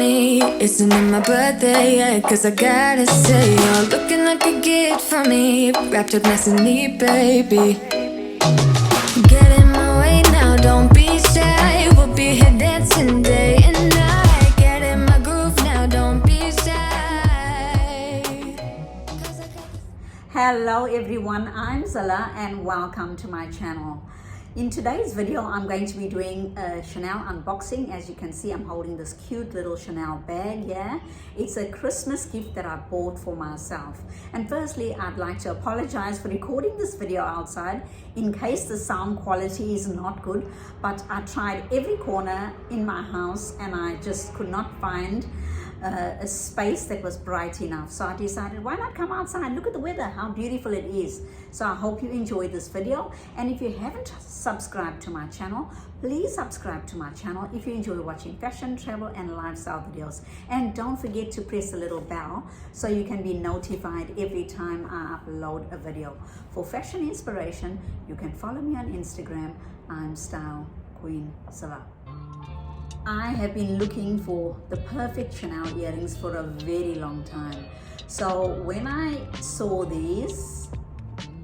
me. Isn't it my birthday yet? Cause I gotta say, you're looking like a gift for me. Wrapped up nice and neat, baby. Get in my way now, don't be shy. We'll be here dancing day and night. Get in my groove now, don't be shy. Hello everyone, I'm Zala and welcome to my channel. In today's video, I'm going to be doing a Chanel unboxing. As you can see, I'm holding this cute little Chanel bag here. It's a Christmas gift that I bought for myself. And firstly, I'd like to apologize for recording this video outside in case the sound quality is not good. But I tried every corner in my house and I just could not find a space that was bright enough. So I decided, why not come outside? Look at the weather, how beautiful it is. So I hope you enjoyed this video. And if you haven't subscribed to my channel, please subscribe to my channel if you enjoy watching fashion, travel and lifestyle videos. And don't forget to press the little bell so you can be notified every time I upload a video. For fashion inspiration, you can follow me on Instagram. I'm Style Queen Zala. I have been looking for the perfect Chanel earrings for a very long time. So when I saw these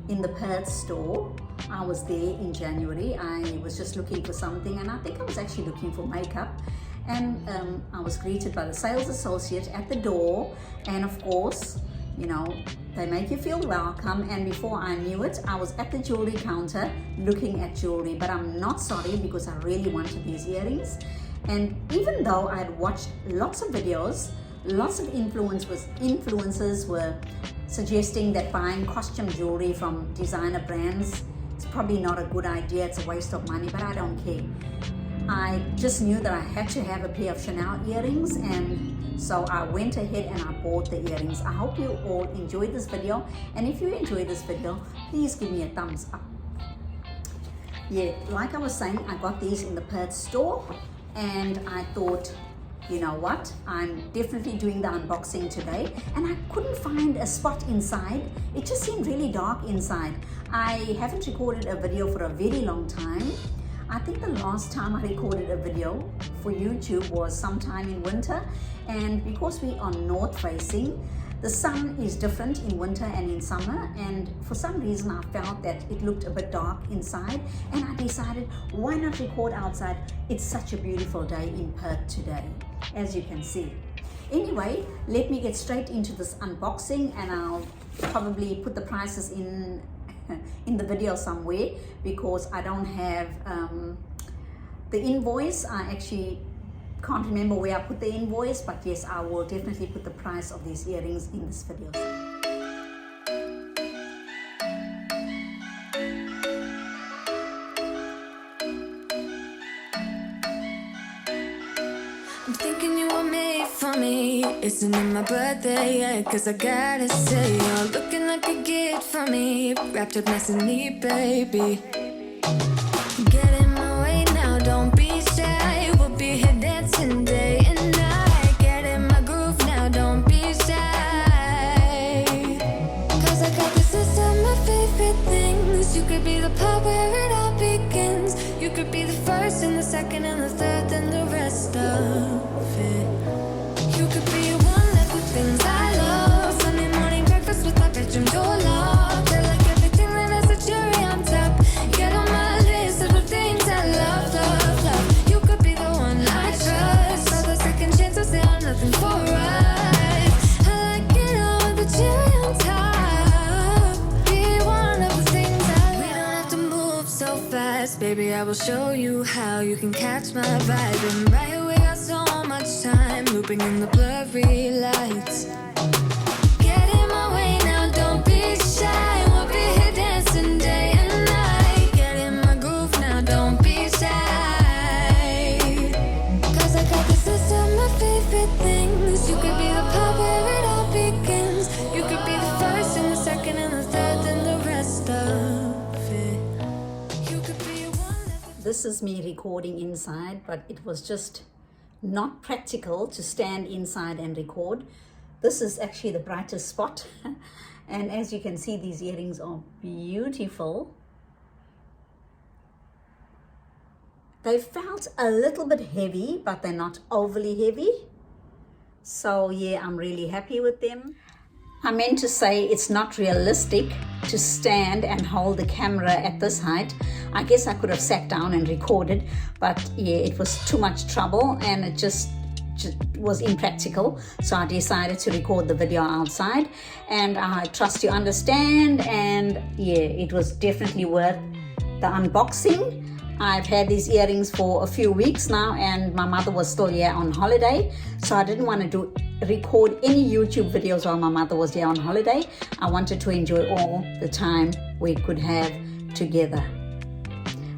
in the Perth store, I was there in January. I was just looking for something and I think I was actually looking for makeup. And I was greeted by the sales associate at the door. And of course, you know, they make you feel welcome. And before I knew it, I was at the jewelry counter looking at jewelry. But I'm not sorry because I really wanted these earrings. And even though I had watched lots of videos, lots of influencers were suggesting that buying costume jewelry from designer brands is probably not a good idea, it's a waste of money, but I don't care. I just knew that I had to have a pair of Chanel earrings, and so I went ahead and I bought the earrings. I hope you all enjoyed this video, and if you enjoyed this video, please give me a thumbs up. Yeah, like I was saying, I got these in the Perth store. And I thought, you know what, I'm definitely doing the unboxing today. And I couldn't find a spot inside. It just seemed really dark inside. I haven't recorded a video for a very long time. I think the last time I recorded a video for YouTube was sometime in winter. And because we are north facing, the sun is different in winter and in summer, and for some reason I felt that it looked a bit dark inside, and I decided, why not record outside? It's such a beautiful day in Perth today, as you can see. Anyway, let me get straight into this unboxing, and I'll probably put the prices in the video somewhere because I don't have the invoice. I actually can't remember where I put the invoice, but yes, I will definitely put the price of these earrings in this video. I'm thinking you were made for me. Isn't it my birthday yet? Cause I gotta say, you're looking like a gift for me. Wrapped up nice and neat, baby. Get in my way now, don't be shy. We'll be here dancing day and night. Get in my groove now, don't be shy. Cause I got this list of my favorite things. You could be the part where it all begins. You could be the first and the second and the third and the rest of it. You could be one of the things I love. Sunday morning breakfast with my bedroom door locked. I like everything that has a cherry on top. Get on my list of the things I love, love, love. You could be the one I trust. All the second chances, they are nothing for us. I like it all with the cherry on top. Be one of the things I love. We don't have to move so fast, baby. I will show you how you can catch my vibe. And right here we got so much time, looping in the blurry lights. Get in my way now, don't be shy. We'll be here dancing day and night. Get in my groove now, don't be shy. Cause I got this list of my favorite things. You could be the part where it all begins. You could be the first and the second and the third and the rest of it. You could be one. This is me recording inside, but it was just not practical to stand inside and record. This is actually the brightest spot. And as you can see, these earrings are beautiful. They felt a little bit heavy, but they're not overly heavy. So yeah, I'm really happy with them. I meant to say it's not realistic to stand and hold the camera at this height. I guess I could have sat down and recorded, but yeah, it was too much trouble and it just was impractical. So I decided to record the video outside, and I trust you understand. And yeah, it was definitely worth the unboxing. I've had these earrings for a few weeks now, and my mother was still here on holiday, so I didn't want to record any YouTube videos while my mother was here on holiday. I wanted to enjoy all the time we could have together.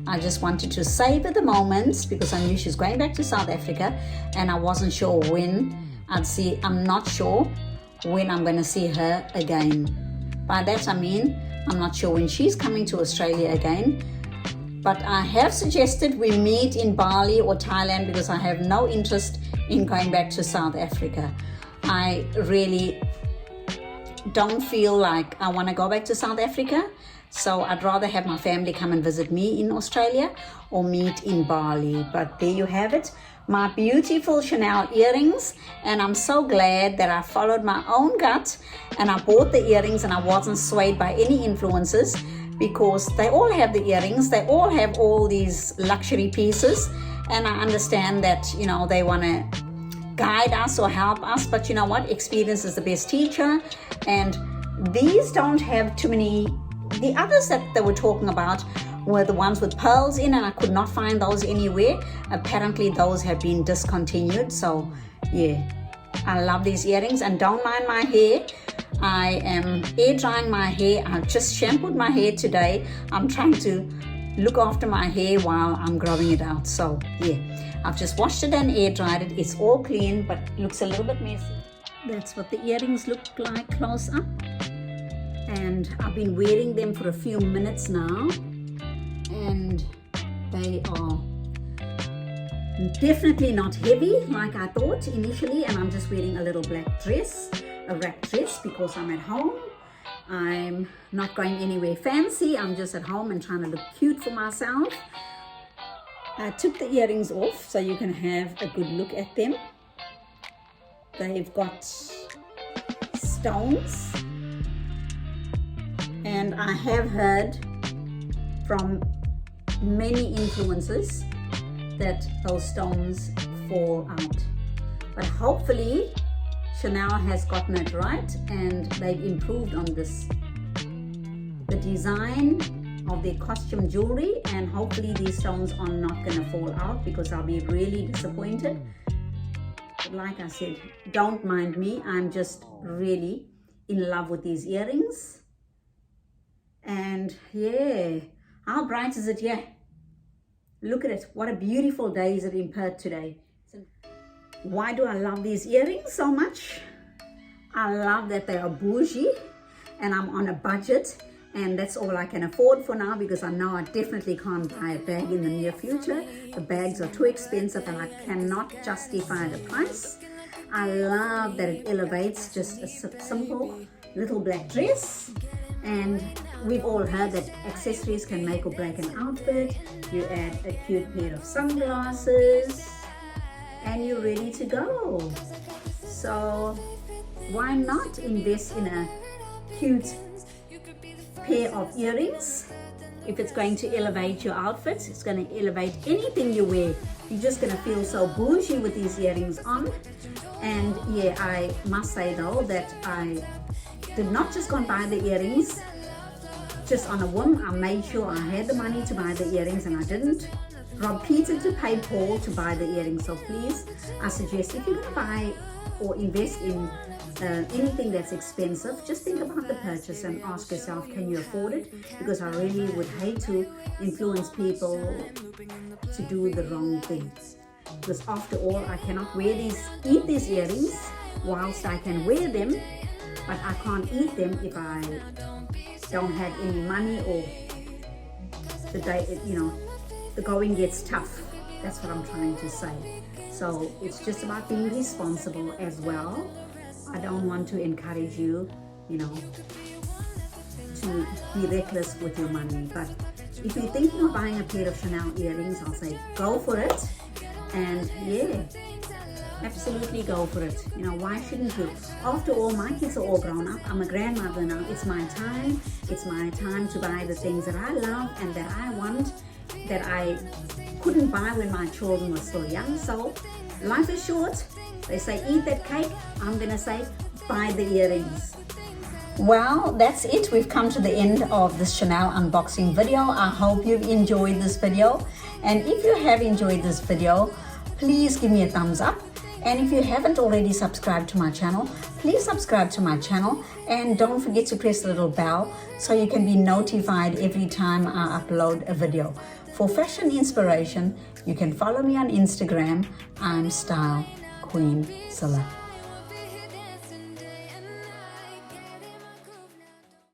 I just wanted to savor the moments because I knew she's going back to South Africa, and I wasn't sure when I'm not sure when I'm going to see her again. By that I mean, I'm not sure when she's coming to Australia again. But I have suggested we meet in Bali or Thailand because I have no interest in going back to South Africa. I really don't feel like I want to go back to South Africa. So I'd rather have my family come and visit me in Australia or meet in Bali. But there you have it, my beautiful Chanel earrings. And I'm so glad that I followed my own gut and I bought the earrings and I wasn't swayed by any influences, because they all have the earrings, they all have all these luxury pieces, and I understand that, you know, they want to guide us or help us, but you know what, experience is the best teacher. And these don't have too many. The others that they were talking about were the ones with pearls in, and I could not find those anywhere. Apparently those have been discontinued. So yeah, I love these earrings. And don't mind my hair, I am air drying my hair. I've just shampooed my hair today. I'm trying to look after my hair while I'm growing it out. So yeah, I've just washed it and air dried it. It's all clean, but looks a little bit messy. That's what the earrings look like close up. And I've been wearing them for a few minutes now, and they are definitely not heavy like I thought initially. And I'm just wearing a little black dress, a wrap dress, because I'm at home. I'm not going anywhere fancy. I'm just at home and trying to look cute for myself. I took the earrings off so you can have a good look at them. They've got stones, and I have heard from many influencers that those stones fall out. But hopefully Chanel has gotten it right and they've improved on this, the design of their costume jewelry, and hopefully these stones are not going to fall out, because I'll be really disappointed. But like I said, don't mind me, I'm just really in love with these earrings. And yeah, how bright is it here? Look at it, what a beautiful day is it in Perth today. Why do I love these earrings so much? I love that they are bougie, and I'm on a budget, and that's all I can afford for now, because I know I definitely can't buy a bag in the near future. The bags are too expensive and I cannot justify the price. I love that it elevates just a simple little black dress. And we've all heard that accessories can make or break an outfit. You add a cute pair of sunglasses and you're ready to go. So why not invest in a cute pair of earrings? If it's going to elevate your outfit, it's going to elevate anything you wear. You're just going to feel so bougie with these earrings on. And yeah, I must say though that I did not just go and buy the earrings just on a whim. I made sure I had the money to buy the earrings, and I didn't rob Peter to pay Paul to buy the earrings. So please, I suggest if you're going to buy or invest in anything that's expensive, just think about the purchase and ask yourself, can you afford it? Because I really would hate to influence people to do the wrong thing. Because after all, I cannot eat these earrings whilst I can wear them, but I can't eat them if I don't have any money, or the day, the going gets tough. That's what I'm trying to say. So it's just about being responsible as well. I don't want to encourage you, to be reckless with your money. But if you're thinking of buying a pair of Chanel earrings, I'll say go for it. And yeah, Absolutely go for it. You know, why shouldn't you? After all, my kids are all grown up. I'm a grandmother now. It's my time. It's my time to buy the things that I love and that I want, that I couldn't buy when my children were still young. So life is short. They say eat that cake. I'm gonna say buy the earrings. Well, that's it. We've come to the end of this Chanel unboxing video. I hope you've enjoyed this video. And if you have enjoyed this video, please give me a thumbs up. And if you haven't already subscribed to my channel, please subscribe to my channel. And don't forget to press the little bell so you can be notified every time I upload a video. For fashion inspiration, you can follow me on Instagram. I'm Style Queen Zilla.